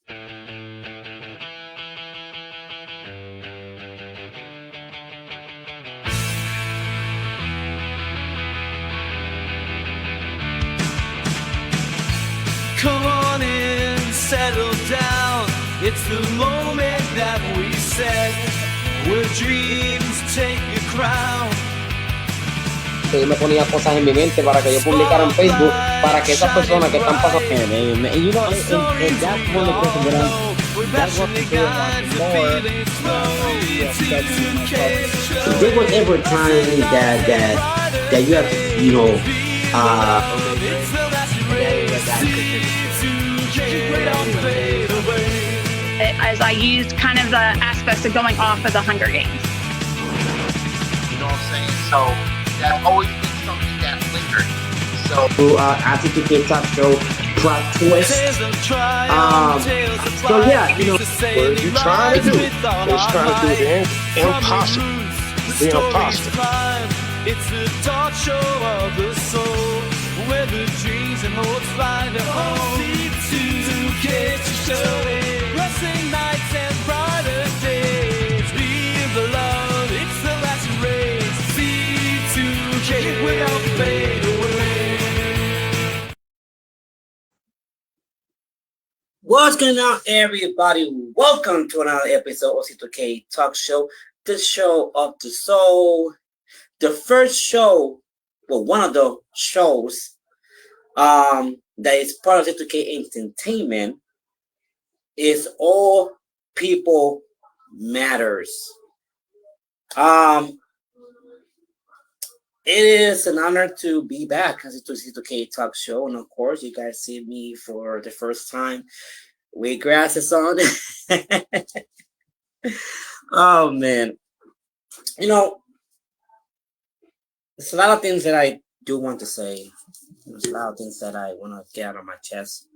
Come on in, settle down. It's the moment that we set, where dreams take a crown. Yo me ponía cosas en mi mente para que yo publicara en Facebook, para que esas personas que están pasando, and you know, and that's one of the things that was more. If there was ever a time that you have to, you know, as I used kind of the aspects of going off of the Hunger Games. You know what I'm saying? So that's always been something that lingered. So C2K talk show plot twist. So yeah, you know, what are you trying to do? It's trying to do the impossible. The impossible. It's the talk show of the soul, where the dreams and hopes find a home. C2K to show it. Blessing nights and brighter days. Being the love, it's the last race. C2K without fade away. what's going on, everybody? Welcome to another episode of C2K Talk Show, the show of the soul. The first show, well, one of the shows that is part of C2K Entertainment is All People Matters. It is an honor to be back as a C2K Talk Show, and of course, you guys see me for the first time with glasses on. Oh man, you know, there's a lot of things that I do want to say. There's a lot of things that I want to get out of my chest.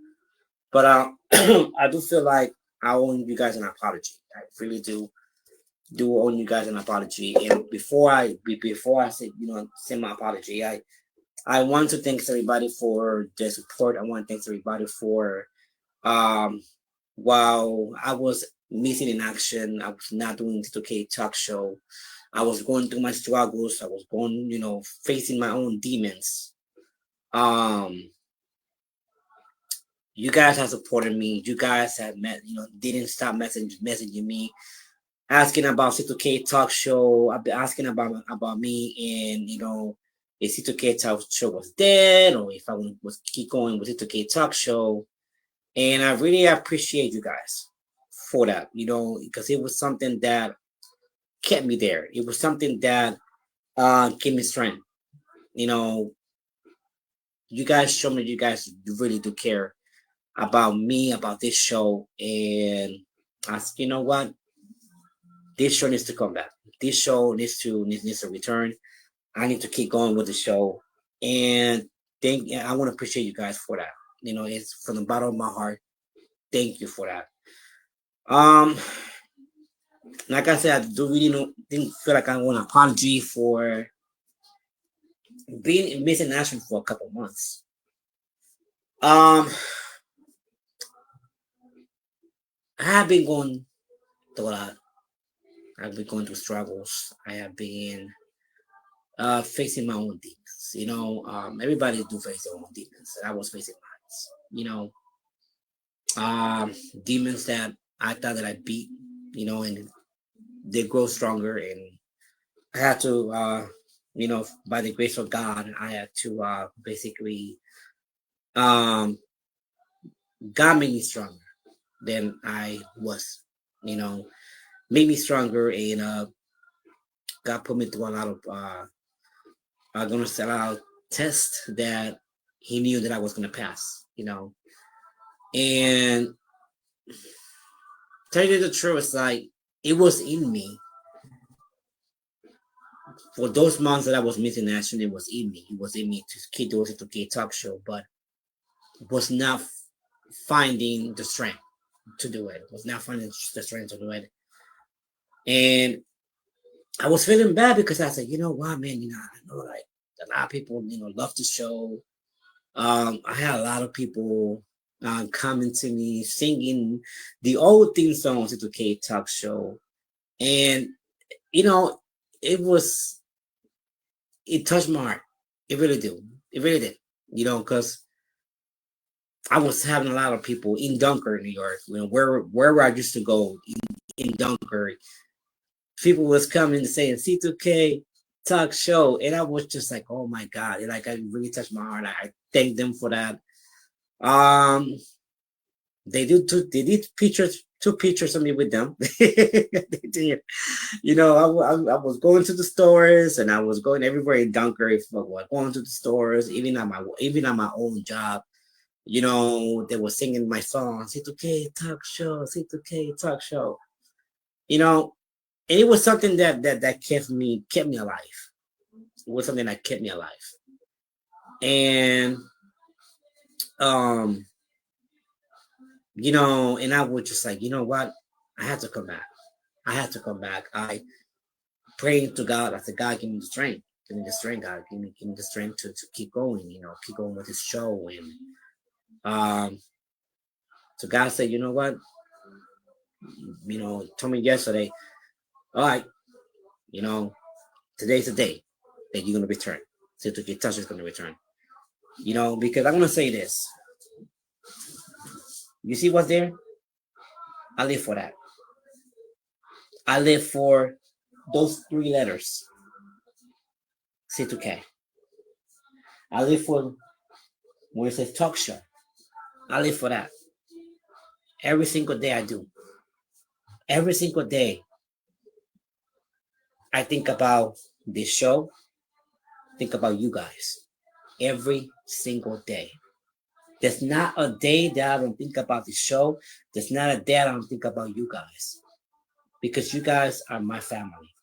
But I do feel like I owe you guys an apology. I really do owe you guys an apology. And before I say, say my apology, I want to thank everybody for their support. I want to thank everybody for while I was missing in action, I was not doing C2K Talk Show. I was going through my struggles. I was going, facing my own demons. You guys have supported me. You guys have didn't stop messaging me, asking about C2K Talk Show. I've been asking about me, and if C2K Talk Show was dead, or if I was keep going with C2K Talk Show. And I really appreciate you guys for that, because it was something that kept me there. It was something that gave me strength. You guys show me you guys really do care about me, about this show. And I said, you know what? This show needs to come back. This show needs to return. I need to keep going with the show. And I want to appreciate you guys for that. It's from the bottom of my heart. Thank you for that. Like I said, I didn't feel like I want an apology for being missing action for a couple months. I have been going through a lot. I've been going through struggles. I have been facing my own demons. Everybody do face their own demons. I was facing mine. Demons that I thought that I beat, and they grow stronger. And I had to, by the grace of God, I had to basically, God made me stronger than I was, made me stronger, and God put me through a lot of, I'm going to say a lot of tests that He knew that I was going to pass, and tell you the truth, it's like it was in me. For those months that I was missing action, it was in me. It was in me to keep doing it to K Talk Show, but was not finding the strength to do it. Was not finding the strength to do it. And I was feeling bad because I said, you know what, man, I know like a lot of people, love the show. I had a lot of people coming to me, singing the old theme song to the C2K Talk Show. And, you know, it touched my heart. It really did. It really did. You know, because I was having a lot of people in Dunkirk, New York, you know, wherever I used to go in Dunkirk, people was coming and saying C2K Talk Show, and I was just like, oh my God, like I really touched my heart. I thank them for that. They did two pictures of me with them. They did. You know, I was going to the stores and I was going everywhere in Dunkirk, going to the stores, even on my own job. You know, they were singing my song, C2K Talk Show, C2K Talk Show. You know, and it was something that kept me alive. It was something that kept me alive. And you know, and I was just like, you know what? I had to come back. I prayed to God. I said, God, give me the strength. Give me the strength, God. Give me the strength to keep going, you know, keep going with this show. And so God said, you know what? You know, told me yesterday, all right, you know, today's the day that you're gonna return. C2K Touch is gonna return. You know, because I'm gonna say this. You see what's there? I live for that. I live for those 3 letters. C2K. I live for when it says talk show. I live for that. Every single day I do. Every single day I think about this show. Think about you guys. Every single day. There's not a day that I don't think about the show. There's not a day I don't think about you guys. Because you guys are my family.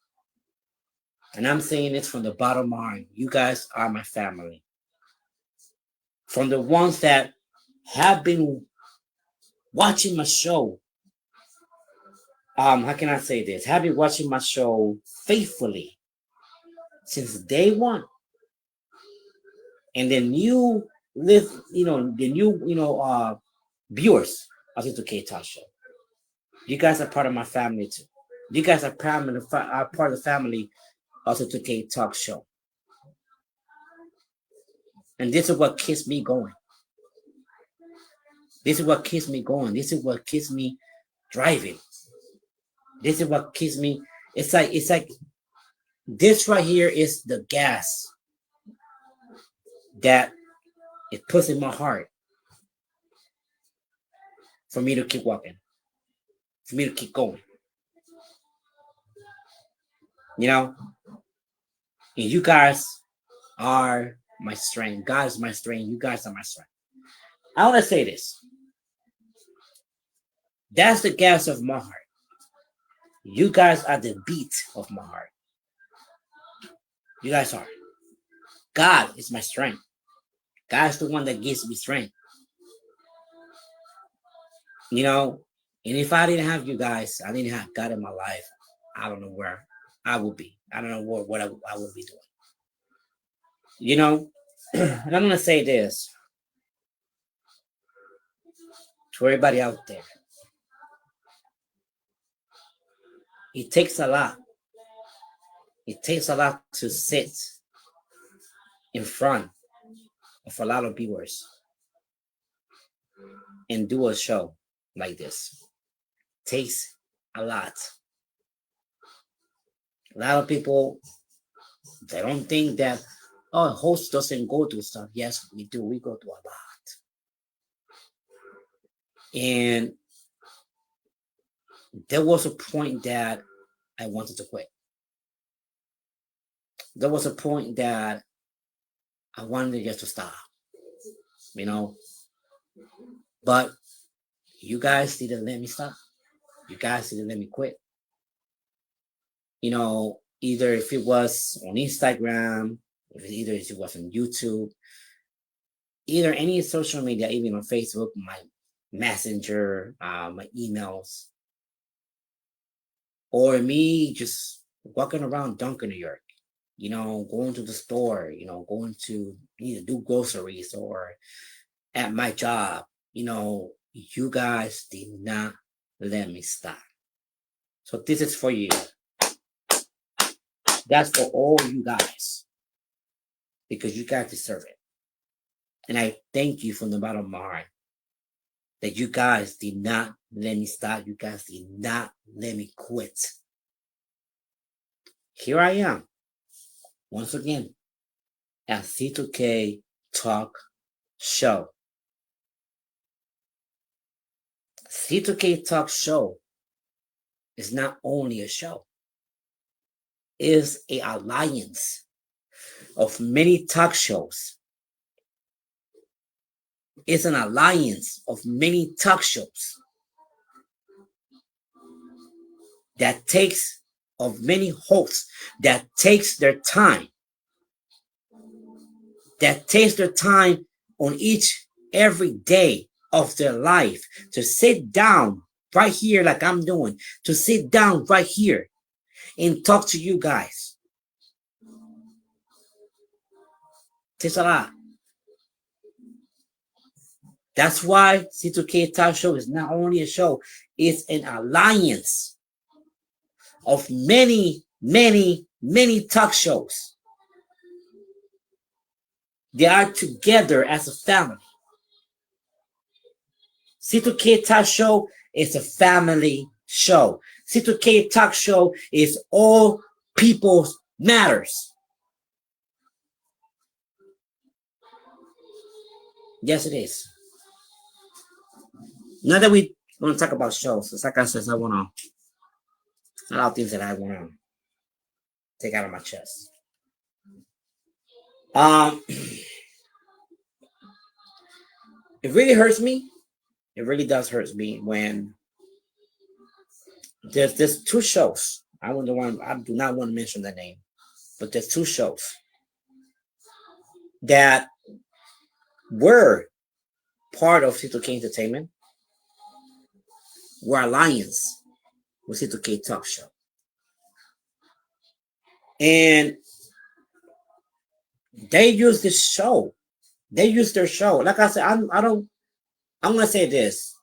And I'm saying this from the bottom of my heart. You guys are my family. From the ones that have been watching my show. How can I say this? Have been watching my show faithfully since day one. And then you live, you know, the new, you know, viewers of the C2K Talk Show. You guys are part of my family too. You guys are part of the family of the C2K Talk Show. And this is what keeps me going. This is what keeps me going. This is what keeps me driving. This is what keeps me. It's like this right here is the gas that it puts in my heart for me to keep walking, for me to keep going. You know, and you guys are my strength. God is my strength. You guys are my strength. I want to say this. That's the gas of my heart. You guys are the beat of my heart. You guys are. God is my strength. God is the one that gives me strength. You know, and if I didn't have you guys, I didn't have God in my life, I don't know where I would be. I don't know what I would be doing. You know, and I'm going to say this to everybody out there. It takes a lot. It takes a lot to sit in front of a lot of viewers and do a show like this. It takes a lot. A lot of people, they don't think that, oh, host doesn't go to stuff. Yes, we do. We go to a lot. And there was a point that I wanted to quit. There was a point that I wanted just to stop, you know. But you guys didn't let me stop. You guys didn't let me quit. You know, either if it was on Instagram, either if it was on YouTube, either any social media, even on Facebook, my Messenger, my emails, or me just walking around Duncan, New York, you know, going to the store, you know, going to either do groceries or at my job, you guys did not let me stop. So this is for you. That's for all you guys, because you guys deserve it. And I thank you from the bottom of my heart that you guys did not let me stop. You guys did not let me quit. Here I am, once again, at C2K Talk Show. C2K Talk Show is not only a show, it is an alliance of many talk shows. It's an alliance of many talk shows that takes of many hosts that takes their time, on every day of their life to sit down right here like I'm doing, to sit down right here and talk to you guys. Takes a lot. That's why C2K Talk Show is not only a show, it's an alliance of many, many, many talk shows. They are together as a family. C2K Talk Show is a family show. C2K Talk Show is all people's matters. Yes, it is. Now that we want to talk about shows, it's like I said, a lot of things that I want to take out of my chest. It really hurts me. It really does hurt me when there's two shows. I do not want to mention the name, but there's two shows that were part of C2K Entertainment, were alliance with C2K Talk Show. And they use this show. They use their show. Like I said, I'm gonna say this.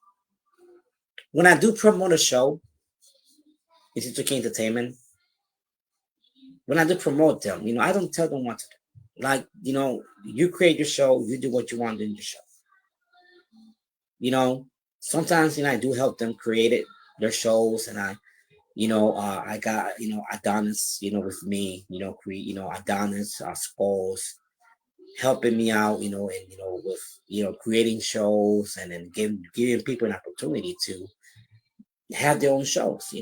When I do promote a show in C2K Entertainment, when I do promote them, I don't tell them what to do. Like, you create your show, you do what you want in your show. Sometimes I do help them create their shows, and I got Adonis with me, Adonis Skulls helping me out, and with creating shows, and then giving people an opportunity to have their own shows,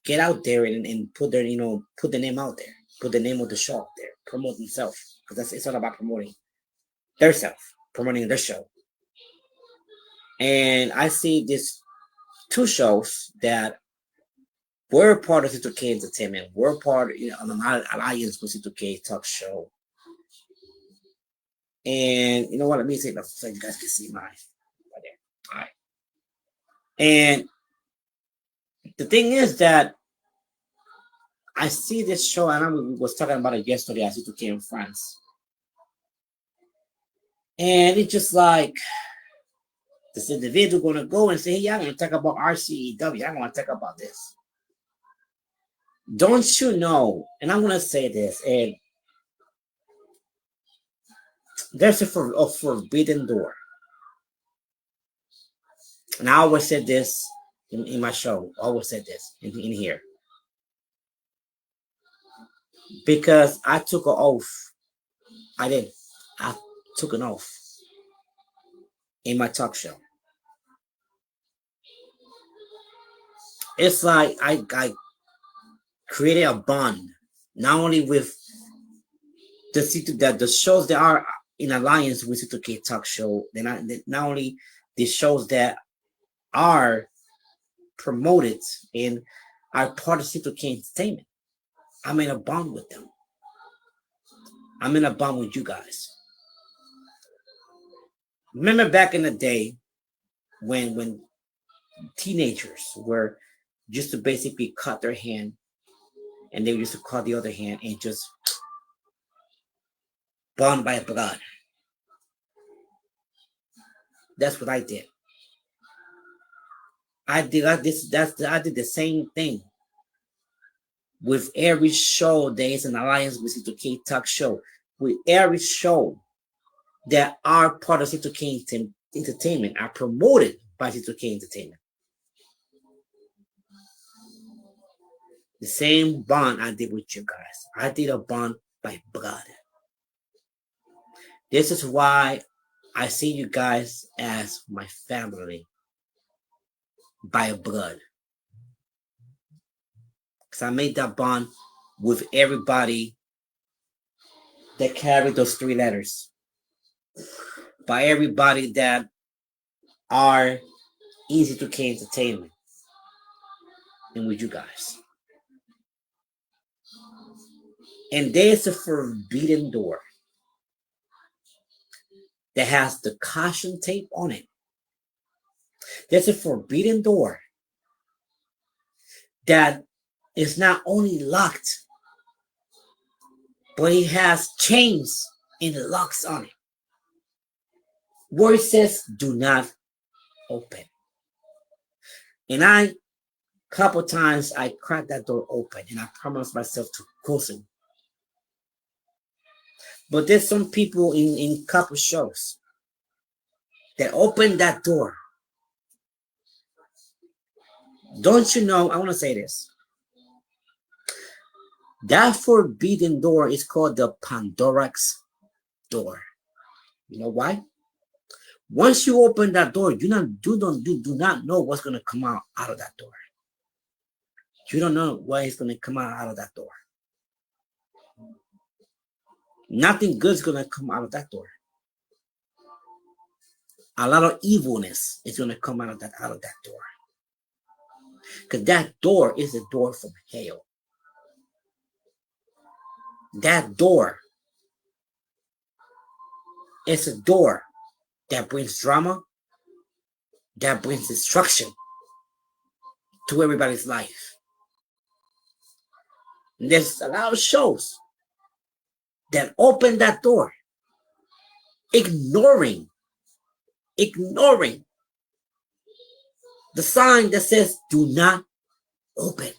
get out there and put their put the name out there, put the name of the show out there, promote themselves, because it's all about promoting their self, promoting their show. And I see these two shows that were part of C2K Entertainment, were part of an alliance with C2K Talk Show. And you know what? Let me say that so you guys can see mine right there. All right. And the thing is that I see this show, and I was talking about it yesterday at C2K in France. And it's just like, this individual going to go and say, hey, I'm going to talk about RCEW. I'm going to talk about this. Don't you know, and I'm going to say this, and there's a forbidden door. And I always said this in my show. I always said this in here. Because I took an oath. I did. I took an oath in my talk show. It's like I created a bond, not only with the shows that are in alliance with C2K Talk Show, not only the shows that are promoted and are part of C2K Entertainment. I'm in a bond with them. I'm in a bond with you guys. Remember back in the day when teenagers were just to basically cut their hand, and they used to cut the other hand and just bond by blood. That's what I did. I did the same thing with every show. There is an alliance with C2K Talk Show. With every show that are part of C2K Entertainment are promoted by C2K Entertainment. The same bond I did with you guys. I did a bond by blood. This is why I see you guys as my family by blood. Because I made that bond with everybody that carried those 3 letters. By everybody that are easy to K Entertainment. And with you guys. And there's a forbidden door that has the caution tape on it. There's a forbidden door that is not only locked, but it has chains and locks on it, where it says do not open. And a couple times I cracked that door open and I promised myself to close it. But there's some people in couple shows that open that door. Don't you know, I want to say this. That forbidden door is called the Pandora's door. You know why? Once you open that door, do not know what's going to come out of that door. You don't know what is going to come out of that door. Nothing good is going to come out of that door. A lot of evilness is going to come out of that door. Because that door is a door from hell. That door is a door that brings drama, that brings destruction to everybody's life. And there's a lot of shows that open that door, ignoring the sign that says do not open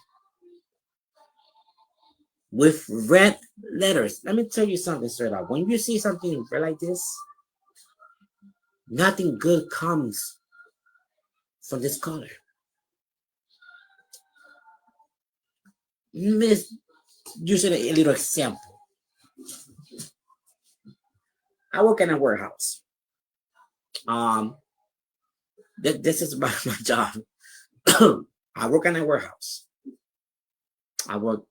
with red letters. Let me tell you something straight up. When you see something red like this, nothing good comes from this color. Using a little example. I work in a warehouse. This is my job. I work in a warehouse. I work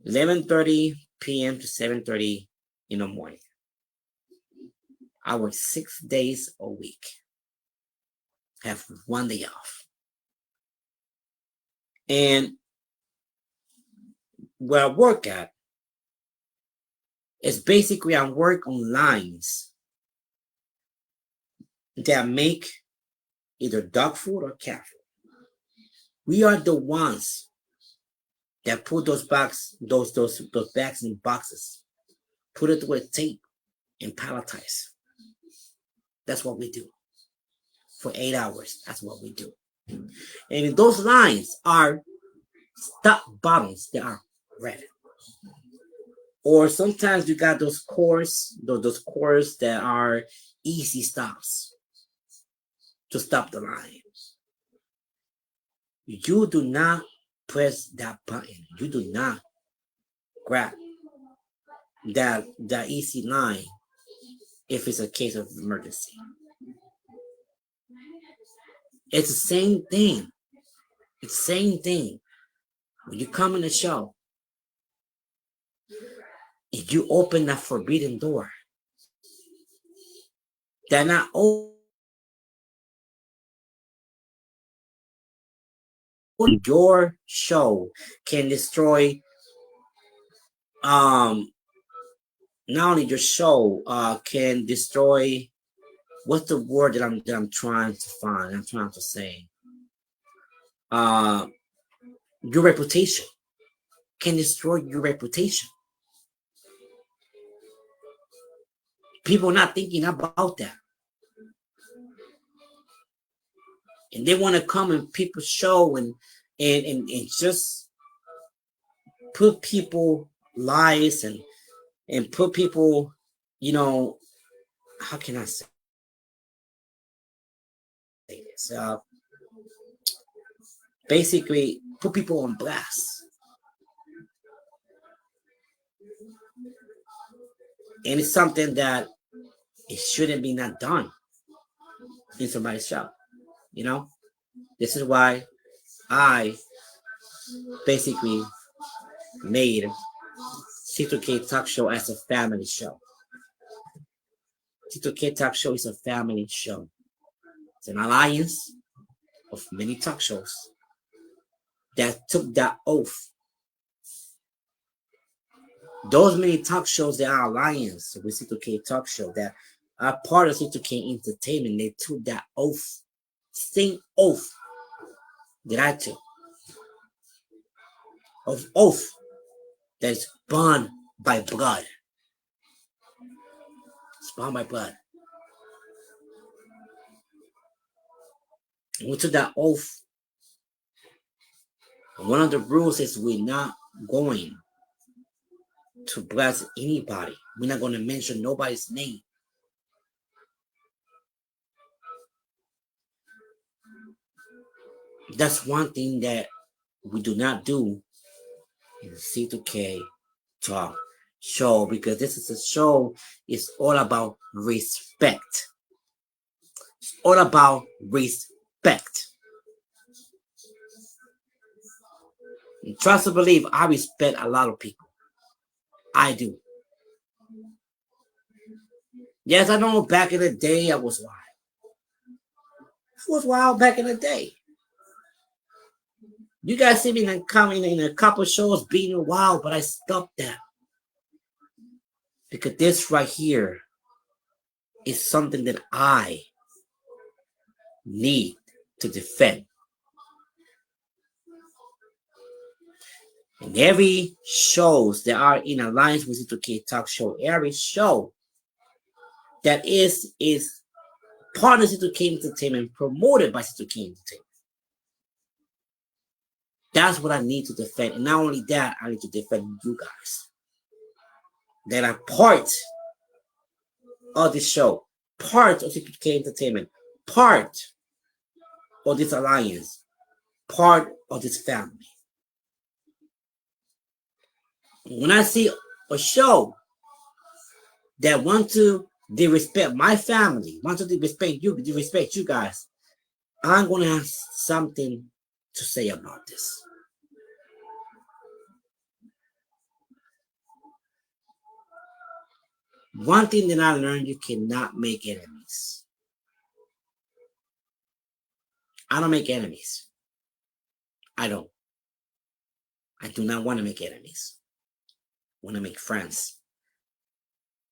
11:30 p.m. to 7:30 in the morning. I work 6 days a week. Have 1 day off. And where I work at is basically I work on lines that make either dog food or cat food. We are the ones that put those bags, those bags in boxes, put it with tape and palletize. That's what we do. For 8 hours, that's what we do. And those lines are stop buttons that are red. Or sometimes you got those cores, those cores that are easy stops to stop the line. You do not press that button. You do not grab that easy line if it's a case of emergency. It's the same thing. It's the same thing. When you come in the show, if you open that forbidden door, that not only your show can destroy not only your show can destroy, what's the word that I'm trying to find, I'm trying to say, your reputation can destroy your reputation. People not thinking about that. and they want to come and people's show and just put people lies and put people, you know, how can I say this? Basically, put people on blast. And it's something that it shouldn't be not done in somebody's show. You know, this is why I basically made C2K Talk Show as a family show. C2K Talk Show is a family show. It's an alliance of many talk shows that took that oath. Those many talk shows that are alliance with C2K Talk Show that are part of C2K Entertainment, they took that oath, same oath that I took, of oath that is bound by blood. It's bound by blood. And we took that oath. And one of the rules is we're not going to bless anybody. We're not going to mention nobody's name. That's one thing that we do not do in the C2K Talk Show, because this is a show, it's all about respect. It's all about respect. And trust and believe, I respect a lot of people. I do. Yes, I know back in the day I was wild. I was wild back in the day. You guys see me coming in a couple shows being wild, but I stopped that. Because this right here is something that I need to defend. And every shows that are in alliance with C2K Talk Show, every show that is part of C2K Entertainment, promoted by C2K Entertainment. That's what I need to defend. And not only that, I need to defend you guys that are part of this show, part of C2K Entertainment, part of this alliance, part of this family. When I see a show that want to disrespect my family, want to disrespect you guys, I'm going to have something to say about this. One thing that I learned, you cannot make enemies. I don't make enemies. I don't. I do not want to make enemies. I want to make friends.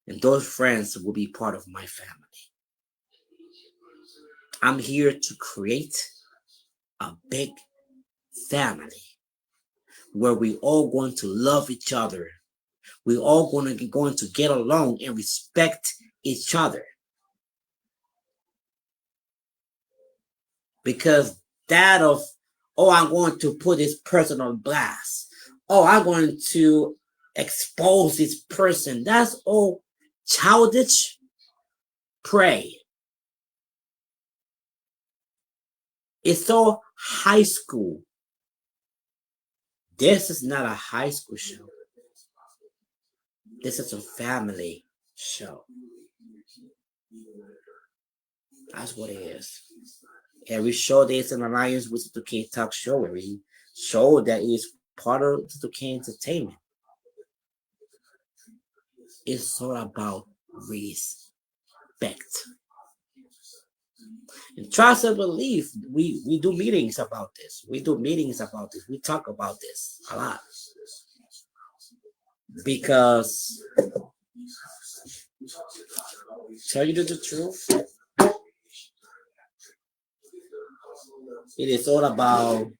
And those friends will be part of my family. I'm here to create a big family where we all going to love each other. We're all going to get along and respect each other. Because that of, oh, I'm going to put this person on blast. Oh, I'm going to expose this person. That's all childish prey. It's all high school. This is not a high school show. This is a family show. That's what it is. Every show that is an alliance with the C2K Talk Show, every show that is part of the C2K Entertainment, it's all about respect. And trust and believe, we do meetings about this. We do meetings about this. We talk about this a lot. Because, tell you the truth, it is all about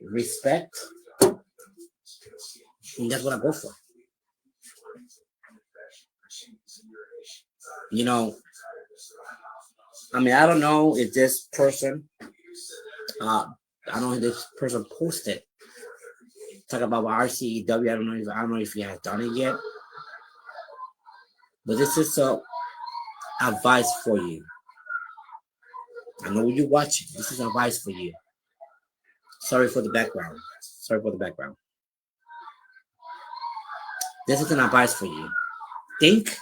respect. And that's what I go for. You know, I mean, I don't know if this person I don't know if this person posted. Talk about RCEW. I don't know if he has done it yet. But this is advice for you. I know you're watching. This is advice for you. Sorry for the background. Sorry for the background. This is an advice for you. Think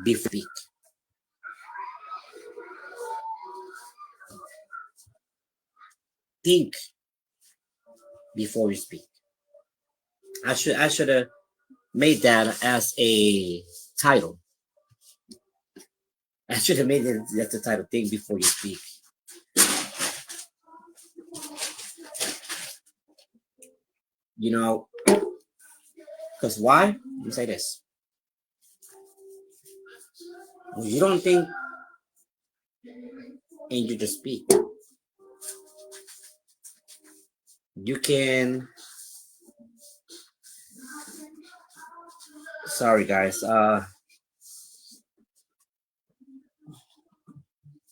before speak. Think before you speak. I should have made that as a title. I should have made it that's the title. Think before you speak. You know, because why? Let me say this. When you don't think and you just speak, you can. Sorry, guys. That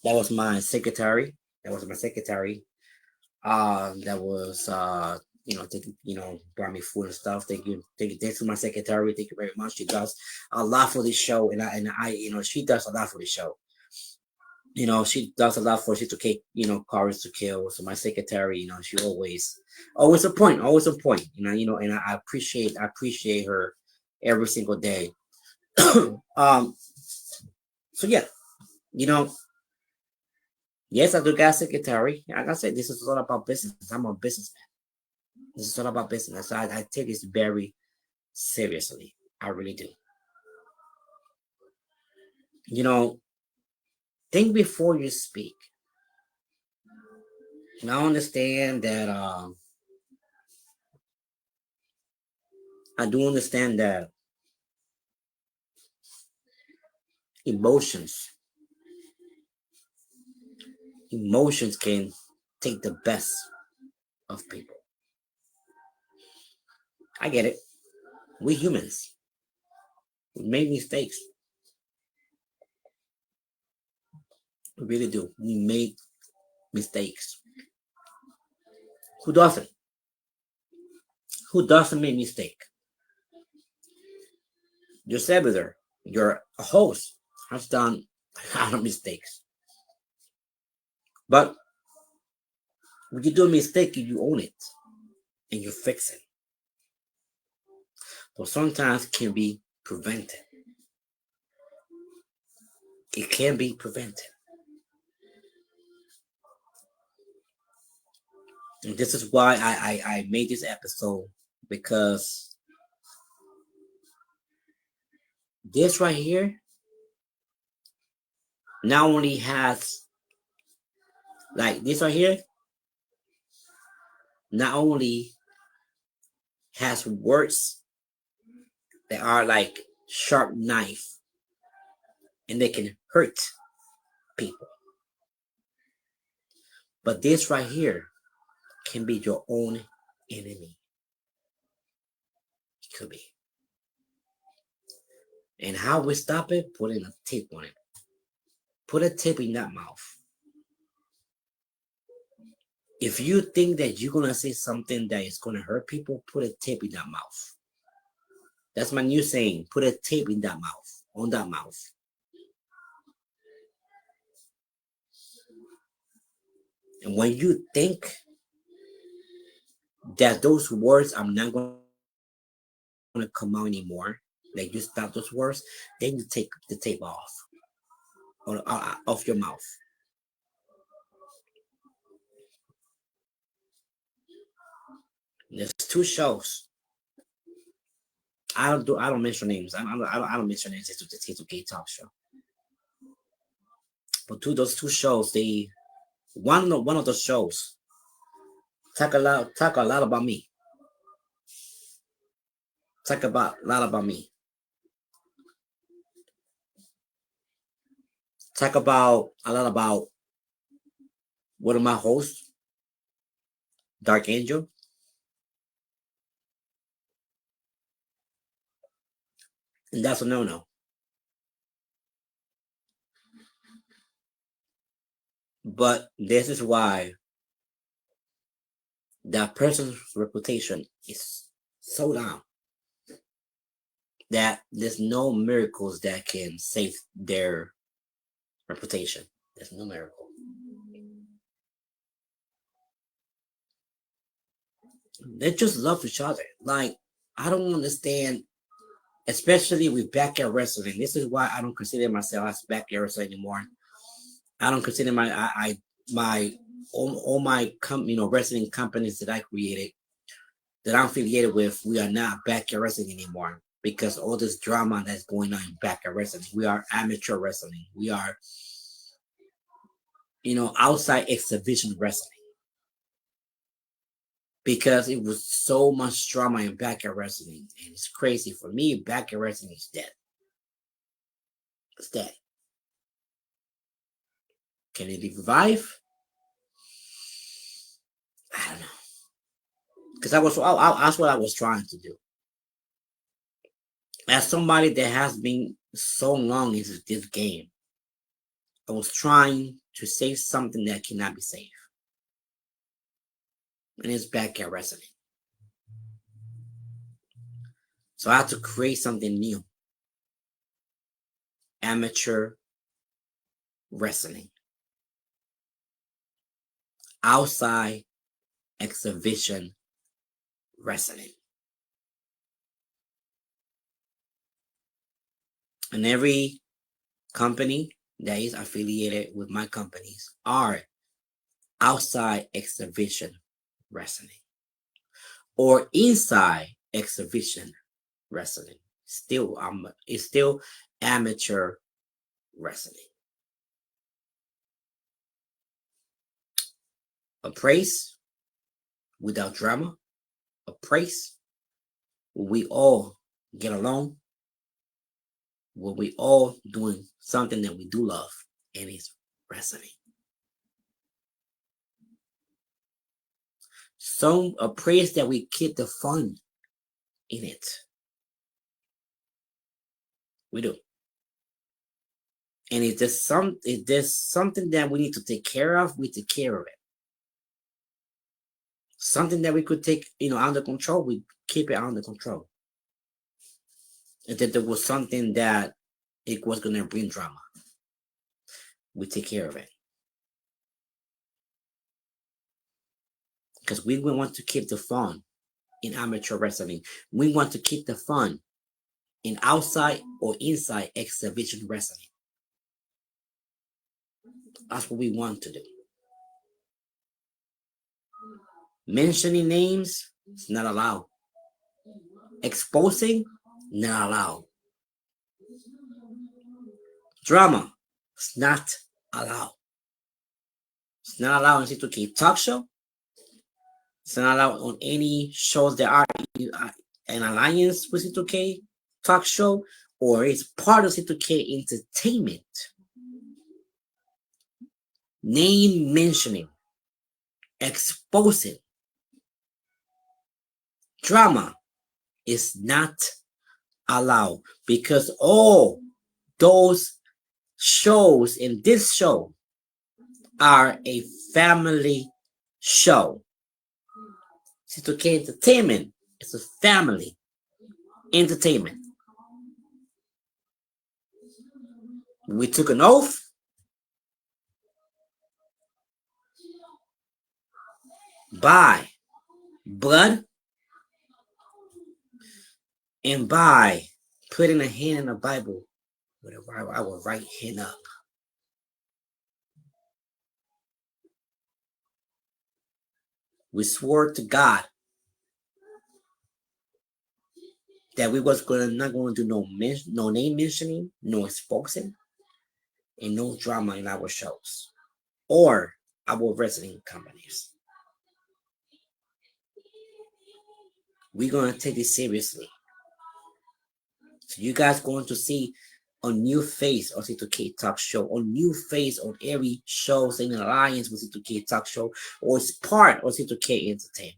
was my secretary. That was taking, brought me food and stuff. Thanks to my secretary. Thank you very much. She does a lot for this show, and I, she does a lot for this show. She does a lot for C2K, Courage to Kill. So my secretary, she always a point, and I appreciate her every single day. So yeah, yes, I do got a secretary. Like I said, this is all about business. I'm a businessman. This is all about business. I take this very seriously. I really do. Think before you speak. And I understand that I do understand that emotions can take the best of people. I get it. We humans. We make mistakes. We really do. We make mistakes. Who doesn't? Who doesn't make mistake? Your servitor, your host has done a lot of mistakes. But when you do a mistake, you own it and you fix it. But sometimes it can be prevented. It can be prevented. And this is why I made this episode, because this right here not only has, like this right here, not only has words that are like sharp knife and they can hurt people, but this right here can be your own enemy. It could be. And how we stop it? Putting a tip on it. Put a tip in that mouth. If you think that you're gonna say something that is gonna hurt people, put a tip in that mouth. That's my new saying. Put a tip in that mouth, on that mouth. And when you think that those words are not going to come out anymore, like you stop those words, then you take the tape off your mouth. There's two shows. I don't mention names. I don't mention names. It's the C2K talk show. But those two shows, one of those shows talk a lot about me. Talk about a lot about me. Talk about a lot about one of my hosts, Dark Angel. And that's a no-no. But this is why that person's reputation is so down that there's no miracles that can save their reputation. There's no miracle. They just love each other. Like, I don't understand, especially with backyard wrestling. This is why I don't consider myself as backyard wrestler anymore. I don't consider all my wrestling companies that I created, that I'm affiliated with. We are not backyard wrestling anymore because all this drama that's going on in backyard wrestling. We are amateur wrestling. We are, outside exhibition wrestling. Because it was so much drama in backyard wrestling, and it's crazy. For me, backyard wrestling is dead. It's dead. Can it be revived? I don't know. Because that's what I was trying to do. As somebody that has been so long into this game, I was trying to save something that cannot be saved. And it's backyard wrestling. So I had to create something new. Amateur wrestling. Outside exhibition wrestling. And every company that is affiliated with my companies are outside exhibition wrestling or inside exhibition wrestling. It's still amateur wrestling. A praise without drama. A praise where we all get along. Where we all doing something that we do love, and it's wrestling. A praise that we keep the fun in it. We do. And if there's something that we need to take care of, we take care of it. Something that we could take, under control, we keep it under control. And that there was something that it was going to bring drama, we take care of it. Because we want to keep the fun in amateur wrestling. We want to keep the fun in outside or inside exhibition wrestling. That's what we want to do. Mentioning names is not allowed. Exposing, not allowed. Drama is not allowed. It's not allowed on C2K Talk Show. It's not allowed on any shows that are an alliance with C2K Talk Show or it's part of C2K Entertainment. Name mentioning, exposing, drama is not allowed because all those shows in this show are a family show. C2K Entertainment is a family entertainment. We took an oath by blood and by putting a hand in the Bible with our right hand up. We swore to God that we was not going to do no name mentioning, no exposing, and no drama in our shows or our wrestling companies. We're going to take this seriously. So you guys going to see a new face of C2K Talk Show, a new face on every show in an alliance with C2K Talk Show, or it's part of C2K Entertainment.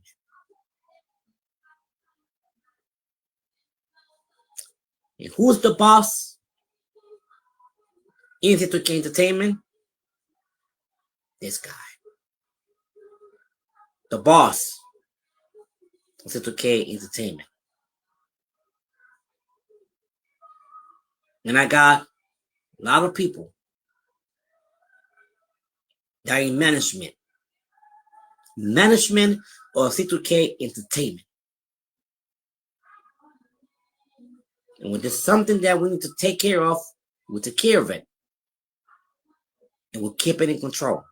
And who's the boss in C2K Entertainment? This guy. The boss of C2K Entertainment. And I got a lot of people that are in management of C2K Entertainment. And when there's something that we need to take care of, we'll take care of it. And we'll keep it in control.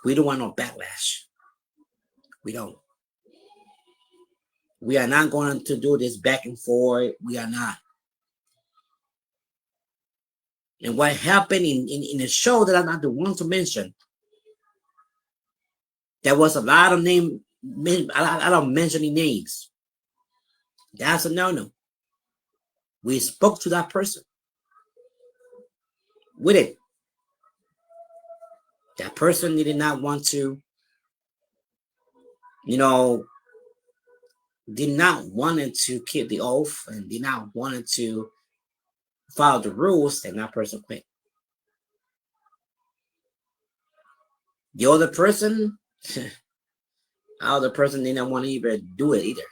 We don't want no backlash. We don't. We are not going to do this back and forth. We are not. And what happened in a show that I'm not the one to mention, there was a lot of mentioning names. That's a no-no. We spoke to that person with it. That person did not want to, did not want to keep the oath and did not want to follow the rules, and that person quit. The other person did not want to even do it either.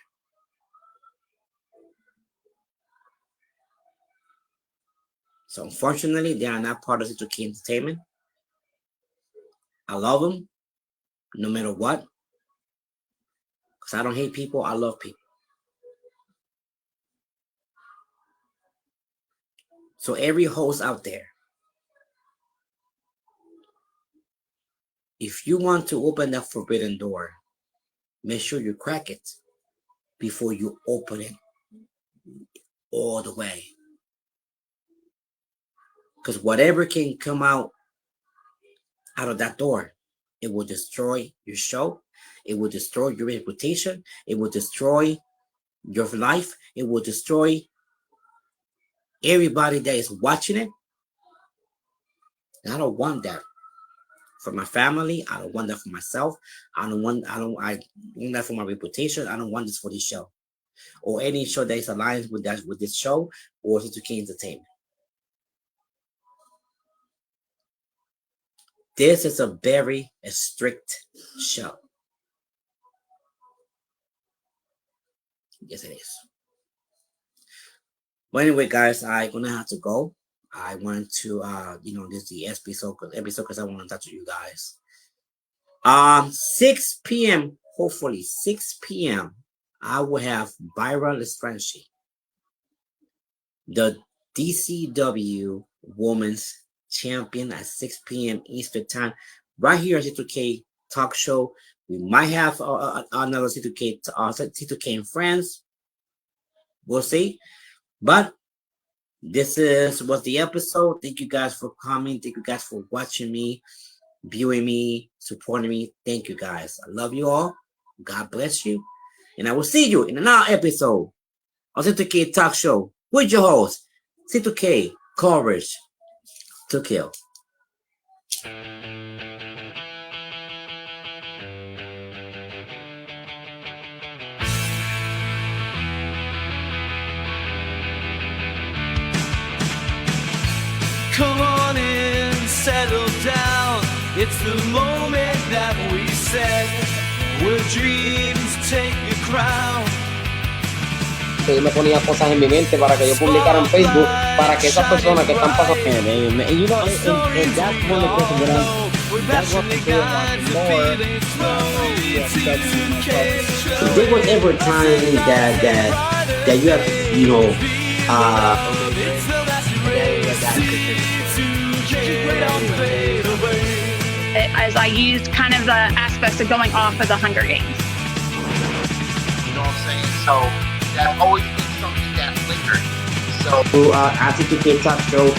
So unfortunately, they are not part of C2K Entertainment. I love them, no matter what. Because I don't hate people, I love people. So every host out there, if you want to open that forbidden door, make sure you crack it before you open it all the way. Because whatever can come out of that door, it will destroy your show. It will destroy your reputation. It will destroy your life. It will destroy everybody that is watching it. And I don't want that for my family. I don't want that for myself. I want that for my reputation. I don't want this for this show or any show that is aligned with this show or C2K Entertainment. This is a very strict show. Yes, it is. But anyway, guys, I'm gonna have to go. I want to, this is the episode because I want to talk to you guys. 6 p.m. Hopefully 6 p.m. I will have Byra Lestranchi, the DCW Women's Champion, at 6 p.m. Eastern Time, right here at C2K Talk Show. We might have another C2K and Friends. We'll see. But this was the episode. Thank you guys for coming. Thank you guys for watching me, viewing me, supporting me. Thank you guys. I love you all. God bless you. And I will see you in another episode of C2K Talk Show with your host, C2K Courage to Kill. Come on in, settle down. It's the moment that we set, where dreams take the crown. Yo me ponía cosas en mi mente para que yo publicara en Facebook, para que esas personas que están pasando, and that's one of the things that's what I'm doing more. If there was ever a time that you have to, As I used kind of the aspects of going off of the Hunger Games. You know what I'm saying? So that's always been something that lingered. So C2K Talk Show.